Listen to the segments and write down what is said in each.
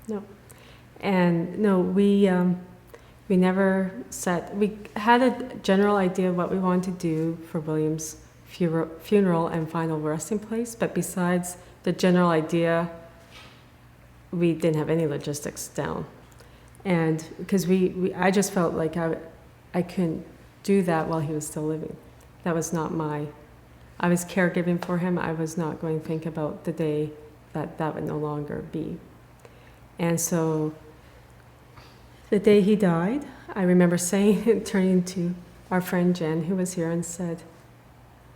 No. And no, we never set, we had a general idea of what we wanted to do for William's funeral and final resting place, but besides the general idea, we didn't have any logistics down. And because I just felt like I couldn't do that while he was still living. That was not I was caregiving for him. I was not going to think about the day that would no longer be. And so the day he died, I remember turning to our friend Jen, who was here, and said,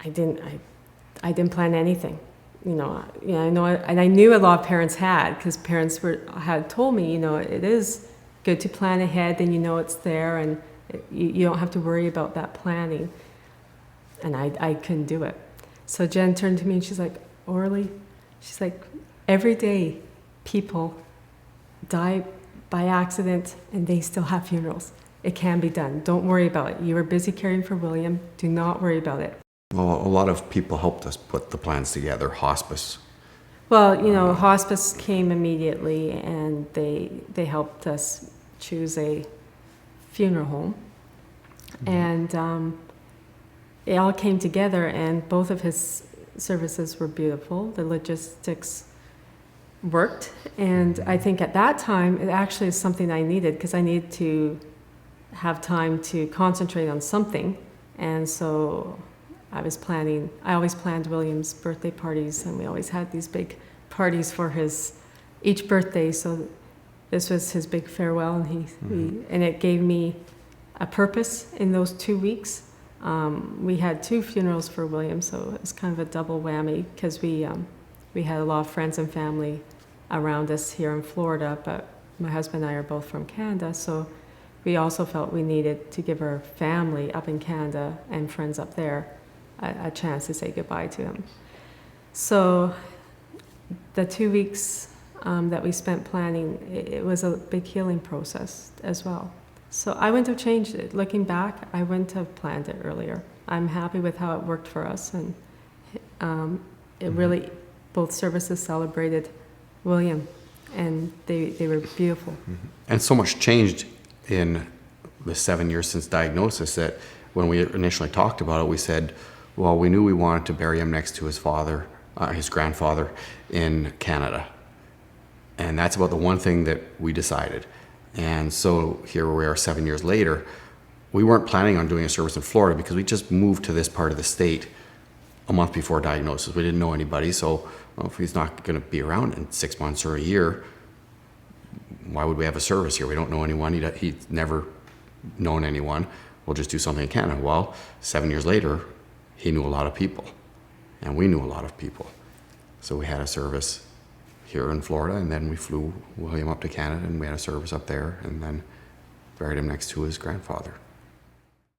I didn't plan anything. And I knew a lot of parents had, because parents had told me, it is good to plan ahead, and it's there, and you don't have to worry about that planning. And I couldn't do it. So Jen turned to me and she's like, Orly, she's like, every day people die by accident and they still have funerals. It can be done. Don't worry about it. You were busy caring for William. Do not worry about it. Well, a lot of people helped us put the plans together. Hospice. Well, hospice came immediately, and they helped us choose a funeral home. Mm-hmm. And it all came together, and both of his services were beautiful. The logistics worked, and I think at that time it actually is something I needed, because I needed to have time to concentrate on something. And so I always planned William's birthday parties, and we always had these big parties for each birthday. So this was his big farewell, and and it gave me a purpose in those 2 weeks. We had 2 funerals for William, so it was kind of a double whammy, because we had a lot of friends and family around us here in Florida, but my husband and I are both from Canada, so we also felt we needed to give our family up in Canada and friends up there a chance to say goodbye to him. So the 2 weeks that we spent planning, it was a big healing process as well. So I wouldn't have changed it. Looking back, I wouldn't have planned it earlier. I'm happy with how it worked for us, and it really, both services celebrated William, and they were beautiful. And so much changed in the 7 years since diagnosis that when we initially talked about it, we said, well, we knew we wanted to bury him next to his father, his grandfather in Canada. And that's about the one thing that we decided. And so here we are 7 years later. We weren't planning on doing a service in Florida because we just moved to this part of the state a month before diagnosis. We didn't know anybody, so if he's not going to be around in 6 months or a year, why would we have a service here? We don't know anyone. He's never known anyone. We'll just do something in Canada. Well, 7 years later, he knew a lot of people, and we knew a lot of people. So we had a service here in Florida, and then we flew William up to Canada, and we had a service up there, and then buried him next to his grandfather.